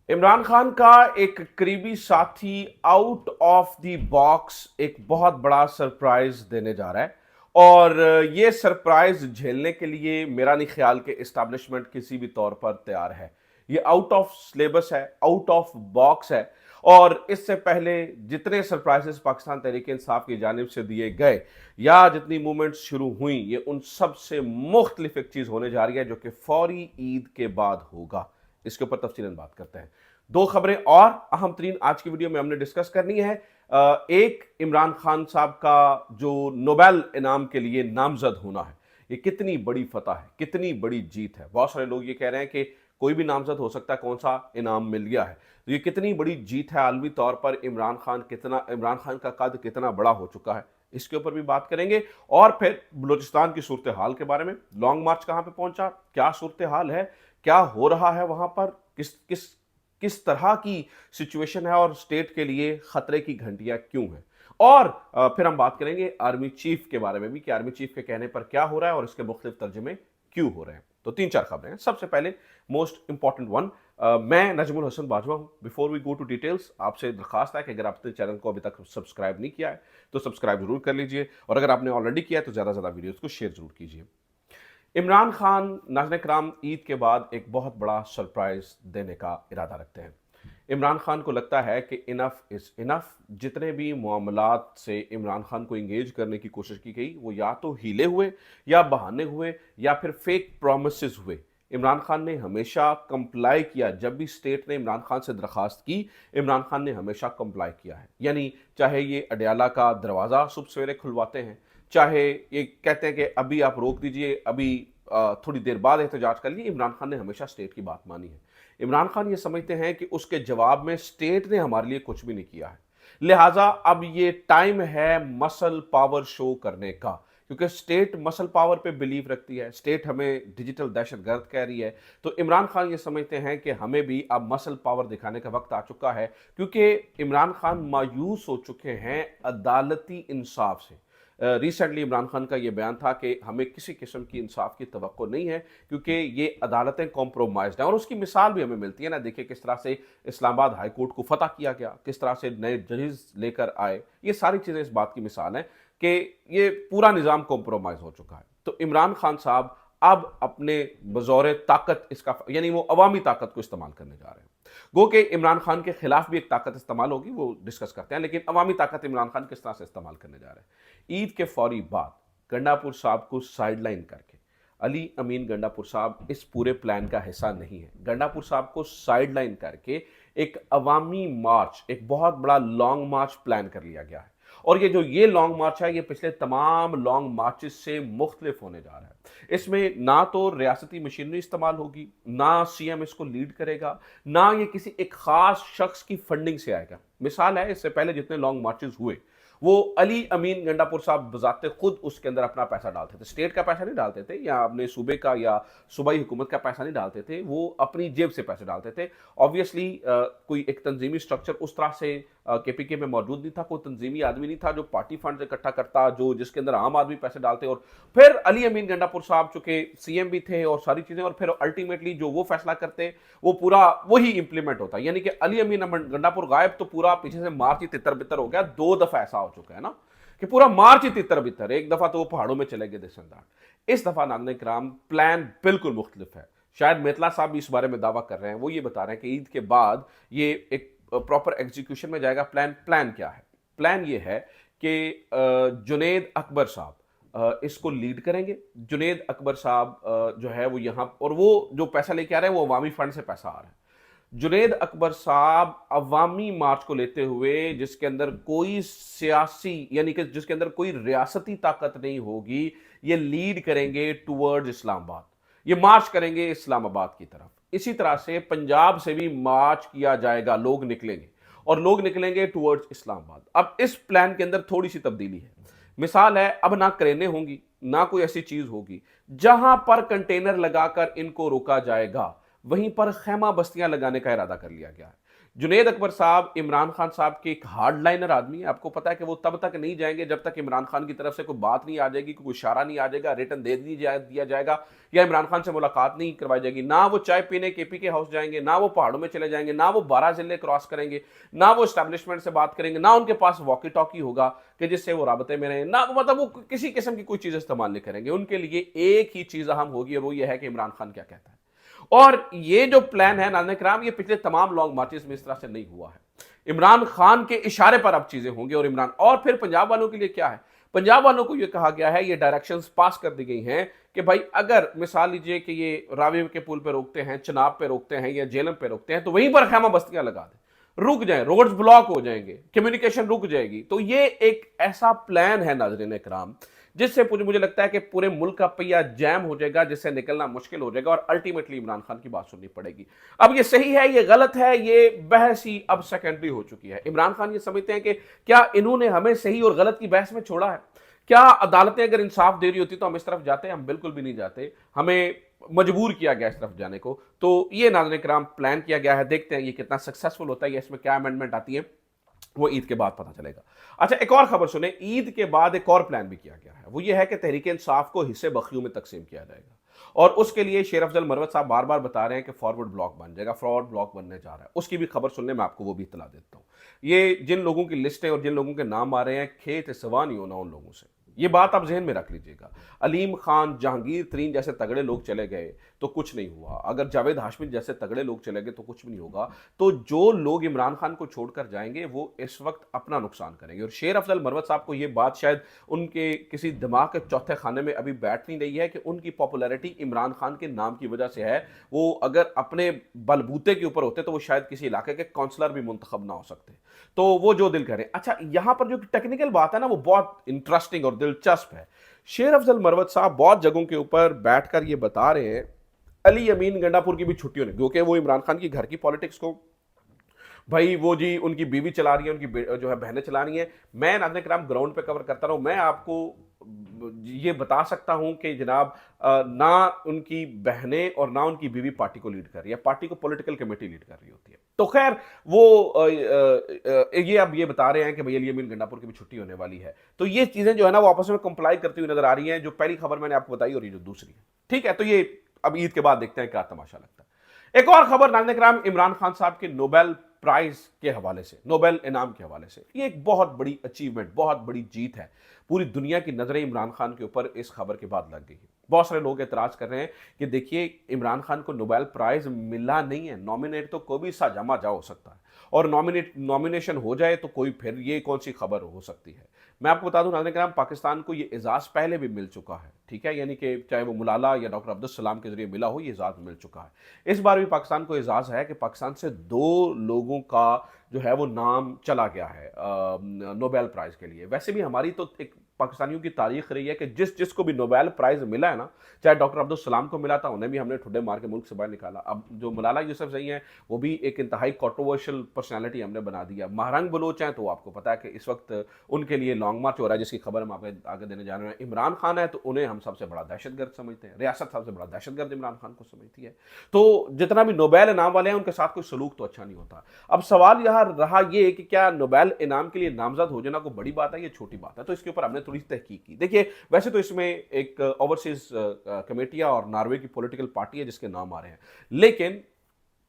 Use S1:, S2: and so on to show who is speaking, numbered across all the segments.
S1: इमरान खान का एक करीबी साथी आउट ऑफ द बॉक्स एक बहुत बड़ा सरप्राइज देने जा रहा है। और ये सरप्राइज झेलने के लिए मेरा नहीं ख्याल कि इस्टेब्लिशमेंट किसी भी तौर पर तैयार है। ये आउट ऑफ सिलेबस है, आउट ऑफ बॉक्स है। और इससे पहले जितने सरप्राइजेस पाकिस्तान तहरीक इंसाफ की जानिब से दिए गए या जितनी मूवमेंट्स शुरू हुई, ये उन सब से मुख्तलिफ एक चीज होने जा रही है जो कि फौरी ईद के बाद होगा। इसके ऊपर तफसीलन बात करते हैं। दो खबरें और अहम तरीन आज की वीडियो में हमने डिस्कस करनी है। एक, इमरान खान साहब का जो नोबेल इनाम के लिए नामजद होना है, ये कितनी बड़ी फतह है, कितनी बड़ी जीत है। बहुत सारे लोग ये कह रहे हैं कि कोई भी नामजद हो सकता है, कौन सा इनाम मिल गया है। तो ये कितनी बड़ी जीत है आलमी तौर पर। इमरान खान का कद कितना बड़ा हो चुका है, इसके ऊपर भी बात करेंगे। और फिर बलूचिस्तान की सूरत हाल के बारे में, लॉन्ग मार्च कहां पे पहुंचा, क्या सूरत हाल है, क्या हो रहा है वहां पर, किस किस किस तरह की सिचुएशन है और स्टेट के लिए खतरे की घंटियां क्यों हैं। और फिर हम बात करेंगे आर्मी चीफ के बारे में भी कि आर्मी चीफ के कहने पर क्या हो रहा है और इसके मुख्तलिफ तर्जुमे क्यों हो रहे हैं। तो तीन चार खबरें हैं। सबसे पहले मोस्ट इंपॉर्टेंट वन, मैं नजमुल हसन बाजवा हूं। Before we go to details, आपसे दरखास्त है कि अगर आपने चैनल को अभी तक सब्सक्राइब नहीं किया है तो सब्सक्राइब जरूर कर लीजिए, और अगर आपने ऑलरेडी किया है तो ज्यादा से ज्यादा वीडियोस को शेयर जरूर कीजिए। इमरान खान नाज़रीन कराम ईद के बाद एक बहुत बड़ा सरप्राइज देने का इरादा रखते हैं। इमरान खान को लगता है कि इनफ इज इनफ। जितने भी मामलात से इमरान खान को इंगेज करने की कोशिश की गई, वो या तो हीले हुए या बहाने हुए या फिर फेक प्रोमिस हुए। इमरान खान ने हमेशा कंप्लाई किया। जब भी स्टेट ने इमरान खान से दरखास्त की, इमरान खान ने हमेशा कंप्लाई किया है। यानी चाहे ये अडयाला का दरवाज़ा सुबह सवेरे खुलवाते हैं, चाहे ये कहते हैं कि अभी आप रोक दीजिए, अभी थोड़ी देर बाद एहतजाज कर लिए, इमरान खान ने हमेशा स्टेट की बात मानी है। इमरान खान ये समझते हैं कि उसके जवाब में स्टेट ने हमारे लिए कुछ भी नहीं किया है, लिहाजा अब ये टाइम है मसल पावर शो करने का। क्योंकि स्टेट मसल पावर पे बिलीव रखती है, स्टेट हमें डिजिटल दहशतगर्द कह रही है। तो इमरान खान ये समझते हैं कि हमें भी अब मसल पावर दिखाने का वक्त आ चुका है, क्योंकि इमरान खान मायूस हो चुके हैं अदालती इंसाफ से। रिसेंटली इमरान खान का ये बयान था कि हमें किसी किस्म की इंसाफ की तवक्को नहीं है, क्योंकि ये अदालतें कॉम्प्रोमाइज्ड हैं। और उसकी मिसाल भी हमें मिलती है ना। देखिए किस तरह से इस्लामाबाद हाई कोर्ट को फतह किया गया, किस तरह से नए जजेस लेकर आए। ये सारी चीज़ें इस बात की मिसाल है कि ये पूरा निज़ाम कॉम्प्रोमाइज हो चुका है। तो इमरान खान साहब अब अपने बजौर ताकत इसका, यानी वो अवामी ताकत को इस्तेमाल करने जा रहे हैं। गो के इमरान खान के खिलाफ भी एक ताकत इस्तेमाल होगी, वो डिस्कस करते हैं, लेकिन अवामी ताकत इमरान खान किस तरह से इस्तेमाल करने जा रहे हैं। ईद के फौरी बाद गंडापुर साहब को साइडलाइन करके, अली अमीन गंडापुर साहब इस पूरे प्लान का हिस्सा नहीं है। गंडापुर साहब को साइडलाइन करके एक अवामी मार्च, एक बहुत बड़ा लॉन्ग मार्च प्लान कर लिया गया है। और ये लॉन्ग मार्च है, ये पिछले तमाम लॉन्ग मार्चेस से मुख्तलिफ होने जा रहा है। इसमें ना तो रियासती मशीनरी इस्तेमाल होगी, ना सीएम इसको लीड करेगा, ना ये किसी एक खास शख्स की फंडिंग से आएगा। मिसाल है, इससे पहले जितने लॉन्ग मार्चेस हुए, वो अली अमीन गंडापुर साहब बजाते खुद उसके अंदर अपना पैसा डालते थे। स्टेट का पैसा नहीं डालते थे, या अपने सूबे का या सूबाई हुकूमत का पैसा नहीं डालते थे, वो अपनी जेब से पैसे डालते थे। ऑब्वियसली कोई एक तंजीमी स्ट्रक्चर उस तरह से केपीके में मौजूद नहीं था, कोई तंजीमी आदमी नहीं था जो पार्टी फंड इकट्ठा करता, जो जिसके अंदर आम आदमी पैसे डालते। और फिर अली अमीन गंडापुर साहब चूंकि सीएम भी थे और सारी चीजें, और फिर अल्टीमेटली जो वो फैसला करते वो पूरा वही इंप्लीमेंट होता। यानी कि अली अमीन गंडापुर गायब तो पूरा पीछे से मार्च ही तितर बितर हो गया। दो दफा ऐसा हो चुका है ना कि पूरा मार्च ही तितर बितर। एक दफा तो वो पहाड़ों में चले गए दिसंदार। इस दफा नाज़रीन किराम प्लान बिल्कुल मुख्तलिफ है। शायद मेतला साहब भी इस बारे में दावा कर रहे हैं। वो ये बता रहे हैं कि ईद के बाद ये एक प्रॉपर एग्जीक्यूशन में जाएगा। प्लान क्या है? प्लान ये है कि जुनेद अकबर साहब इसको लीड करेंगे। जुनेद अकबर साहब जो है वो यहाँ, और वो जो पैसा लेके आ रहे हैं वो अवामी फंड से पैसा आ रहा है। जुनेद अकबर साहब अवामी मार्च को लेते हुए, जिसके अंदर कोई सियासी, यानी कि जिसके अंदर कोई रियासती ताकत नहीं होगी, ये लीड करेंगे टुवर्ड्स इस्लामाबाद। ये मार्च करेंगे इस्लामाबाद की तरफ। इसी तरह से पंजाब से भी मार्च किया जाएगा, लोग निकलेंगे और लोग निकलेंगे टुवर्ड्स इस्लामाबाद। अब इस प्लान के अंदर थोड़ी सी तब्दीली है। मिसाल है, अब ना क्रेनें होंगी, ना कोई ऐसी चीज होगी। जहां पर कंटेनर लगाकर इनको रोका जाएगा, वहीं पर खैमा बस्तियां लगाने का इरादा कर लिया गया है। जुनैद अकबर साहब इमरान खान साहब के एक हार्ड लाइनर आदमी है। आपको पता है कि वो तब तक नहीं जाएंगे जब तक इमरान खान की तरफ से कोई बात नहीं आ जाएगी, कोई इशारा नहीं आ जाएगा, रिटर्न दिया जाएगा या इमरान खान से मुलाकात नहीं करवाई जाएगी। ना वो चाय पीने केपी के हाउस जाएंगे, ना वो पहाड़ों में चले जाएंगे, ना वो 12 जिले क्रॉस करेंगे, ना वो स्टैब्लिशमेंट से बात करेंगे, ना उनके पास वॉकी टॉकी होगा कि जिससे वो राबते में रहें, ना मतलब वो किसी किस्म की कोई चीज इस्तेमाल नहीं करेंगे। उनके लिए एक ही चीज अहम होगी और वो ये है कि इमरान खान क्या कहता है। और ये जो प्लान है नाज़रीन किराम, ये पिछले तमाम लॉन्ग मार्चेस में इस तरह से नहीं हुआ है। इमरान खान के इशारे पर अब चीजें होंगी। और फिर पंजाब वालों के लिए क्या है, पंजाब वालों को यह कहा गया है, ये डायरेक्शंस पास कर दी गई हैं कि भाई अगर मिसाल लीजिए कि ये रावी के पुल पे रोकते हैं, चनाब पे रोकते हैं या जेलम पे रोकते हैं, तो वहीं पर खैमा बस्तियां लगा दें, रुक जाए, रोड्स ब्लॉक हो जाएंगे, कम्युनिकेशन रुक जाएगी। तो ये एक ऐसा प्लान है नाज़रीन किराम जिससे मुझे लगता है कि पूरे मुल्क का पहिया जैम हो जाएगा, जिससे निकलना मुश्किल हो जाएगा और अल्टीमेटली इमरान खान की बात सुननी पड़ेगी। अब ये सही है, ये गलत है, ये बहस ही अब सेकेंडरी हो चुकी है। इमरान खान ये समझते हैं कि क्या इन्होंने हमें सही और गलत की बहस में छोड़ा है? क्या अदालतें अगर इंसाफ दे रही होती तो हम इस तरफ जाते? हम बिल्कुल भी नहीं जाते, हमें मजबूर किया गया इस तरफ जाने को। तो ये नाज़रीन किराम प्लान किया गया है, देखते हैं ये कितना सक्सेसफुल होता है, या इसमें क्या अमेंडमेंट आती है, वो ईद के बाद पता चलेगा। अच्छा, एक और खबर सुने, ईद के बाद एक और प्लान भी किया गया है। वो ये है कि तहरीक इंसाफ को हिस्से बखियों में तकसीम किया जाएगा और उसके लिए शेर अफजल मरवत साहब बार बार बता रहे हैं कि फॉरवर्ड ब्लॉक बन जाएगा, फॉरवर्ड ब्लॉक बनने जा रहा है। उसकी भी खबर सुनने में आपको वो भी इतला देता हूं। ये जिन लोगों की लिस्टें और जिन लोगों के नाम आ रहे हैं, खेत सवा नहीं होना उन लोगों से, ये बात आप जहन में रख लीजिएगा। अलीम खान, जहांगीर तरीन जैसे तगड़े लोग चले गए तो कुछ नहीं हुआ, अगर जावेद हाशमी जैसे तगड़े लोग चले गए तो कुछ भी नहीं होगा। तो जो लोग इमरान खान को छोड़कर जाएंगे वो इस वक्त अपना नुकसान करेंगे। और शेर अफजल मरवत साहब को ये बात शायद उनके किसी दिमाग के चौथे खाने में अभी बैठ नहीं रही है कि उनकी पॉपुलैरिटी इमरान खान के नाम की वजह से है। वो अगर अपने बलबूते के ऊपर होते तो वो शायद किसी इलाके के काउंसलर भी मुंतखब ना हो सकते। तो वो जो दिल करें। अच्छा, यहां पर जो टेक्निकल बात है ना, वो बहुत इंटरेस्टिंग और दिलचस्प है। शेर अफजल मरवत साहब बहुत जगहों के ऊपर बैठकर ये बता रहे हैं अली अमीन गंडापुर की भी छुट्टियों ने, क्योंकि वो इमरान खान की घर की पॉलिटिक्स को, भाई वो जी उनकी बीवी चला रही है, उनकी जो है बहनें चला रही हैं। मैं नाज़रीन किराम ग्राउंड पे कवर करता रहा हूं, मैं आपको ये बता सकता हूं कि जनाब ना उनकी बहनें और ना उनकी बीवी पार्टी को लीड कर रही है, पार्टी को पॉलिटिकल कमेटी लीड कर रही होती है। तो खैर वो ये अब ये बता रहे हैं कि भैया अली अमीन गंडापुर की भी छुट्टी होने वाली है। तो ये चीजें जो है ना वो आपस में कंप्लाई करती हुई नजर आ रही हैं, जो पहली खबर मैंने आपको बताई और ये जो दूसरी है। ठीक है, तो ये अब ईद के बाद देखते हैं क्या तमाशा लगता है। एक और खबर नाज़रीन किराम, इमरान खान साहब के नोबेल प्राइज के हवाले से, नोबेल इनाम के हवाले से, ये एक बहुत बड़ी अचीवमेंट, बहुत बड़ी जीत है। पूरी दुनिया की नजरें इमरान खान के ऊपर इस खबर के बाद लग गई है। बहुत सारे लोग एतराज कर रहे हैं कि देखिए इमरान खान को नोबेल प्राइज मिला नहीं है, नॉमिनेट तो कोई भी साजमा जा हो सकता है और नॉमिनेशन हो जाए तो कोई, फिर ये कौन सी खबर हो सकती है। मैं आपको बता दूं नाज़रीन किराम, पाकिस्तान को ये एजाज पहले भी मिल चुका है। ठीक है, यानी कि चाहे वो मुलाला या डॉक्टर अब्दुल सलाम के जरिए मिला हो, ये एजाज मिल चुका है। इस बार भी पाकिस्तान को एजाज है कि पाकिस्तान से 2 लोगों का जो है वो नाम चला गया है नोबेल प्राइज के लिए। वैसे भी हमारी तो एक पाकिस्तानियों की तारीख रही है कि जिसको भी नोबेल प्राइज मिला है ना, चाहे डॉक्टर अब्दुल सलाम को मिला था, उन्हें भी हमने ठुड्डे मार के मुल्क से बाहर निकाला। अब जो मलाला यूसुफजई हैं वो भी एक इंतहाई कॉन्ट्रोवर्शियल पर्सनैलिटी हमने बना दिया। महरंग बलोच हैं तो आपको पता है कि इस वक्त उनके लिए लॉन्ग मार्च हो रहा है, जिसकी खबर हम आगे देने जा रहे हैं। इमरान खान है तो उन्हें हम सबसे बड़ा दहशतगर्द समझते हैं, रियासत सबसे बड़ा दहशतगर्द इमरान खान को समझती है। तो जितना भी नोबेल इनाम वाले हैं उनके साथ कोई सलूक तो अच्छा नहीं होता। अब सवाल यहाँ रहा ये कि क्या नोबेल इनाम के लिए नामजद हो जाना कोई बड़ी बात है, ये छोटी बात है? तो इसके ऊपर हमने थोड़ी सी तहकीक की। देखिए, वैसे तो इसमें एक ओवरसीज कमेटियां और नॉर्वे की पॉलिटिकल पार्टी है जिसके नाम आ रहे हैं, लेकिन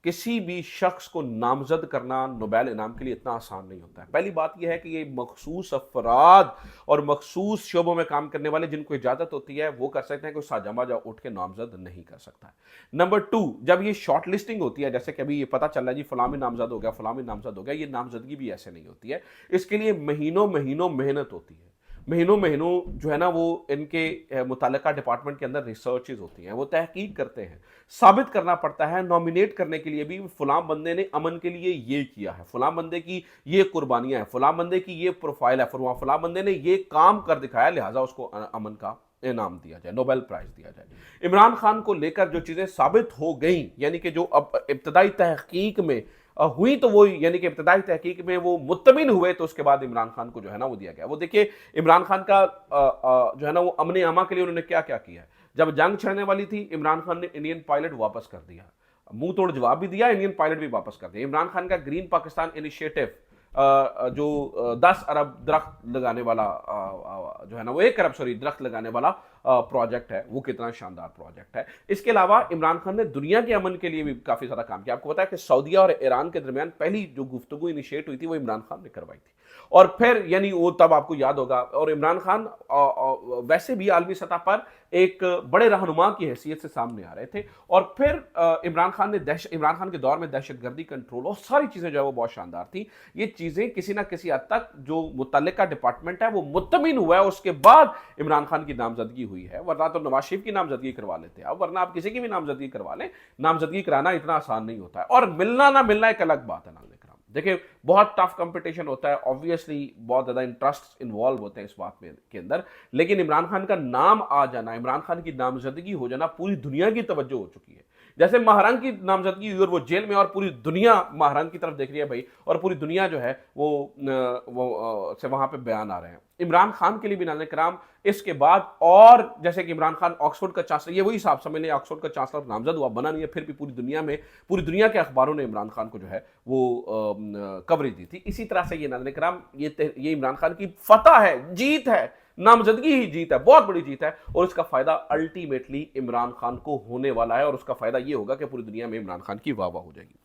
S1: किसी भी शख्स को नामजद करना नोबेल इनाम के लिए इतना आसान नहीं होता है। पहली बात यह है कि ये मखसूस अफराद और मखसूस शोबों में काम करने वाले जिनको इजाजत होती है वो कर सकते हैं, कोई साजमा जा उठ के नामजद नहीं कर सकता है। नंबर 2, जब ये शॉर्ट लिस्टिंग होती है, जैसे कि अभी ये पता चल रहा है जी फलामी नामजद हो गया, फलामी नामजद हो गया, ये नामजदगी भी ऐसे नहीं होती है। इसके लिए महीनों महीनों मेहनत होती है, महीनों महीनों जो है ना वो इनके मुतालिका डिपार्टमेंट के अंदर रिसर्चेज होती हैं, वो तहकीक करते हैं, साबित करना पड़ता है। नॉमिनेट करने के लिए भी फलां बंदे ने अमन के लिए ये किया है, फलां बंदे की ये कुर्बानियां हैं, फलां बंदे की ये प्रोफाइल है, फलां बंदे ने ये काम कर दिखाया, लिहाजा उसको अमन का इनाम दिया जाए, नोबेल प्राइज दिया जाए। इमरान खान को लेकर जो चीजें साबित हो गई, यानी कि जो अब इब्तदाई तहकीक में हुई, तो वो यानी कि इब्तदाई तहकीक में वो मुत्तमिन हुए, तो उसके बाद इमरान खान को जो है ना वो दिया गया। वो देखिए इमरान खान का जो है ना वो अमन अमा के लिए उन्होंने क्या क्या किया है। जब जंग छिड़ने वाली थी, इमरान खान ने इंडियन पायलट वापस कर दिया। मुंह तोड़ जवाब भी दिया, इंडियन पायलट भी वापस कर दिया। इमरान खान का ग्रीन पाकिस्तान इनिशिएटिव जो 10 अरब दरख्त लगाने वाला जो है ना, वो 1 अरब सॉरी दरख्त लगाने वाला प्रोजेक्ट है, वो कितना शानदार प्रोजेक्ट है। इसके अलावा इमरान खान ने दुनिया के अमन के लिए भी काफी ज्यादा काम किया। आपको पता है कि सऊदीया और ईरान के दरमियान पहली जो गुफ्तगू इनिशिएट हुई थी वो इमरान खान ने करवाई थी। और फिर यानी वो तब आपको याद होगा, और इमरान खान वैसे भी आलमी सतह पर एक बड़े रहनुमा की हैसियत से सामने आ रहे थे। और फिर इमरान खान के दौर में दहशतगर्दी कंट्रोल और सारी चीजें जो है वो बहुत शानदार थी। ये चीजें किसी ना किसी हद तक जो मुतल्लिका डिपार्टमेंट है वो मुत्तमिन हुआ है, उसके बाद इमरान खान की नामजदगी हुई है। वरना तो नवाज शरीफ की नामजदगी करवा लेते हैं, अब वरना आप किसी की भी नामजदगी करवा लें, नामजदगी कराना इतना आसान नहीं होता है। और मिलना ना मिलना एक अलग बात है। नाम देखिए, बहुत टफ कंपटीशन होता है, ऑब्वियसली बहुत ज्यादा इंटरेस्ट इन्वॉल्व होते हैं इस बात में के अंदर, लेकिन इमरान खान का नाम आ जाना, इमरान खान की नामजदगी हो जाना, पूरी दुनिया की तवज्जो हो चुकी है। जैसे महरंग की नामजदगी हुई और वो जेल में, और पूरी दुनिया महरंग की तरफ देख रही है भाई, और पूरी दुनिया जो है वो से वहां पे बयान आ रहे हैं। इमरान खान के लिए भी नाज़रीन कराम इसके बाद, और जैसे कि इमरान खान ऑक्सफोर्ड का चांसलर, ये वही हिसाब समझ लें, ऑक्सफोर्ड का चांसलर नामजद हुआ, बना नहीं है, फिर भी पूरी दुनिया में, पूरी दुनिया के अखबारों ने इमरान खान को जो है वो कवरेज दी थी। इसी तरह से ये नाज़रीन कराम ये इमरान खान की फतह है, जीत है, नामजदगी ही जीत है, बहुत बड़ी जीत है। और इसका फायदा अल्टीमेटली इमरान खान को होने वाला है, और उसका फायदा ये होगा कि पूरी दुनिया में इमरान खान की वाह वाह हो जाएगी।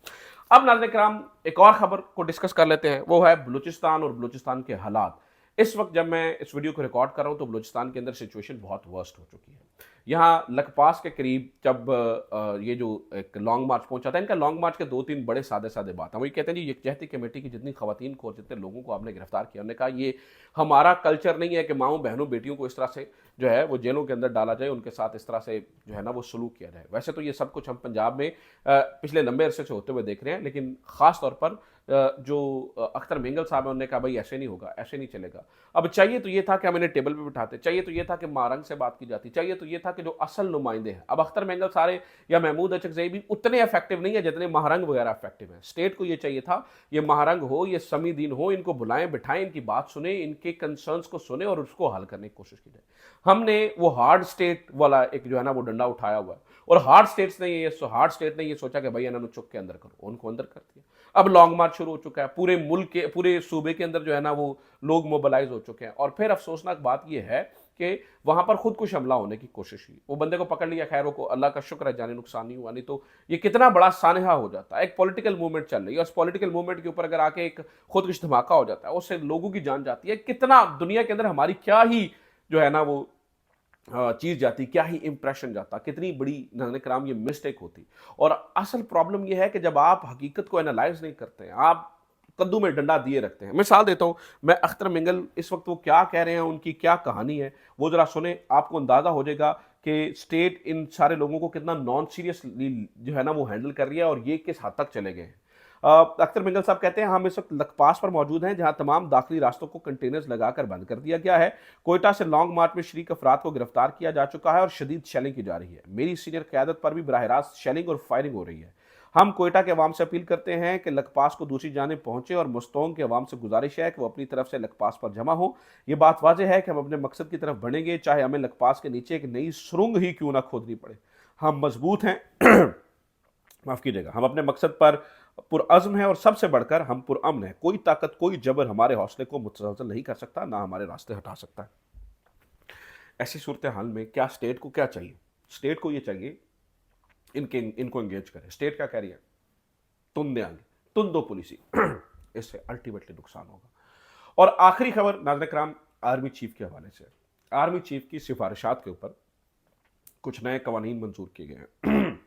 S1: अब नाज़रीन कराम एक और खबर को डिस्कस कर लेते हैं, वो है बलूचिस्तान और बलूचिस्तान के हालात। इस वक्त जब मैं इस वीडियो को रिकॉर्ड कर रहा हूं तो बलूचिस्तान के अंदर सिचुएशन बहुत वर्स्ट हो चुकी है। यहाँ लखपास के करीब जब ये जो एक लॉन्ग मार्च पहुंचा था, इनका लॉन्ग मार्च के 2-3 बड़े सादे सादे बात है। वो ये कहते हैं जी, यकजहती कमेटी की जितनी खवातीन को और जितने लोगों को आपने गिरफ्तार किया, उन्होंने कहा ये हमारा कल्चर नहीं है कि माओ बहनों बेटियों को इस तरह से जो है वो जेलों के अंदर डाला जाए, उनके साथ इस तरह से जो है ना वो सलूक किया जाए। वैसे तो ये सब कुछ हम पंजाब में पिछले लंबे अरसे से होते हुए देख रहे हैं, लेकिन खास तौर पर जो अख्तर मेंगल साहब है, उन्होंने कहा भाई ऐसे नहीं होगा, ऐसे नहीं चलेगा। अब चाहिए तो ये था कि हम इन्हें टेबल पे बिठाते, चाहिए तो ये था कि महरंग से बात की जाती, चाहिए तो ये था कि जो असल नुमाइंदे हैं, अब अख्तर मेंगल सारे या महमूद अचकज़ई भी उतने इफेक्टिव नहीं है जितने महरंग वगैरह इफेक्टिव हैं। स्टेट को ये चाहिए था, ये महरंग हो, ये समीदीन हो, इनको बुलाएं बिठाएं, इनकी बात सुने, इनके कंसर्न्स को सुने और उसको हल करने की कोशिश की जाए। हमने वो हार्ड स्टेट वाला एक जो है ना वो डंडा उठाया हुआ है, और हार्ड स्टेट ने ये सोचा कि भाई इन्होंने चुप के अंदर करो, उनको अंदर कर दिया। अब लॉन्ग मार्च शुरू हो चुका है, पूरे मुल्क के, पूरे सूबे के अंदर जो है ना वो लोग मोबिलाइज हो चुके हैं। और फिर अफसोसनाक बात यह है कि वहां पर खुदकुश हमला होने की कोशिश हुई, वो बंदे को पकड़ लिया, खैर वो अल्लाह का शुक्र है जाने नुकसान नहीं हुआ, नहीं तो ये कितना बड़ा सानहा हो जाता है। एक पॉलिटिकल मूवमेंट चल रही है, उस पॉलिटिकल मूवमेंट के ऊपर अगर आके एक खुदकुश धमाका हो जाता है, उससे लोगों की जान जाती है, कितना दुनिया के अंदर हमारी क्या ही जो है ना वो चीज जाती, क्या ही इंप्रेशन जाता, कितनी बड़ी नाज़रीन कराम ये मिस्टेक होती। और असल प्रॉब्लम ये है कि जब आप हकीकत को एनालाइज नहीं करते हैं, आप कद्दू में डंडा दिए रखते हैं। मिसाल देता हूं, मैं अख्तर मिंगल इस वक्त वो क्या कह रहे हैं, उनकी क्या कहानी है, वो जरा सुने, आपको अंदाजा हो जाएगा कि स्टेट इन सारे लोगों को कितना नॉन सीरियसली जो है ना वो हैंडल कर रही है, और ये किस हद तक चले गए हैं। अख्तर मिंगल साहब कहते हैं हम इस वक्त लखपास पर मौजूद हैं, जहां तमाम दाखिली रास्तों को कंटेनर्स लगाकर बंद कर दिया गया है। कोयटा से लॉन्ग मार्च में शरीक अफराद को गिरफ्तार किया जा चुका है और शदीद शेलिंग की जा रही है। मेरी सीनियर क़यादत पर भी बराह रास्त शेलिंग और फायरिंग हो रही है। हम कोयटा के अवाम से अपील करते हैं कि लखपास को दूसरी जानिब पहुंचे, और मुस्तोंग के अवाम से गुजारिश है कि वो अपनी तरफ से लखपास पर जमा हो। ये बात वाजह है कि हम अपने मकसद की तरफ बढ़ेंगे, चाहे हमें लखपास के नीचे एक नई सुरंग ही क्यों ना खोदनी पड़े। हम मजबूत हैं माफ कीजिएगा, हम अपने मकसद पर पुरअज़्म है, और सबसे बढ़कर हम पुरअमन है। कोई ताकत, कोई जबर हमारे हौसले को मुतज़लज़ल नहीं कर सकता, ना हमारे रास्ते हटा सकता है। ऐसी सूरत हाल में क्या स्टेट को क्या चाहिए? स्टेट को ये चाहिए इनको एंगेज करें। स्टेट क्या कह रही है? तुम दे आगे, तुम दो पुलिसी इससे अल्टीमेटली नुकसान होगा। और आखिरी खबर नाज़रीन कराम आर्मी चीफ के हवाले से। आर्मी चीफ की सिफारिशात के ऊपर कुछ नए कवानीन मंजूर किए गए हैं।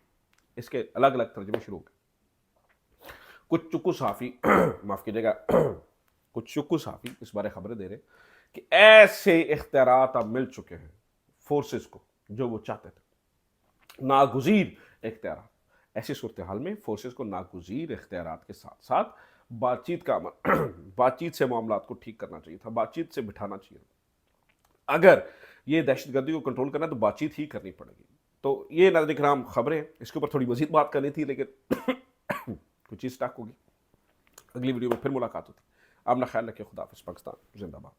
S1: इसके अलग अलग तर्जमे शुरू हो गए। कुछ चुक्कू सहाफ़ी माफ़ कीजिएगा, कुछ चुक्कू सहाफ़ी इस बारे खबरें दे रहे कि ऐसे इख्तियारात अब मिल चुके हैं फोर्सेस को जो वो चाहते थे, नागुज़ीर इख्तियारात। ऐसी सूरत हाल में फोर्सेस को नागुज़ीर इख्तियारात के साथ साथ बातचीत का अमल बातचीत से मामलात को ठीक करना चाहिए था, बातचीत से बिठाना चाहिए। अगर ये दहशतगर्दी को कंट्रोल करना है तो बातचीत ही करनी पड़ेगी। तो ये नाज़रीन किराम खबरें, इसके ऊपर थोड़ी मज़ीद बात करनी थी, लेकिन कुछ चीज़ स्टक होगी। अगली वीडियो में फिर मुलाकात होती। अपना ख्याल रखिए। खुदा हाफ़िज़। पाकिस्तान जिंदाबाद।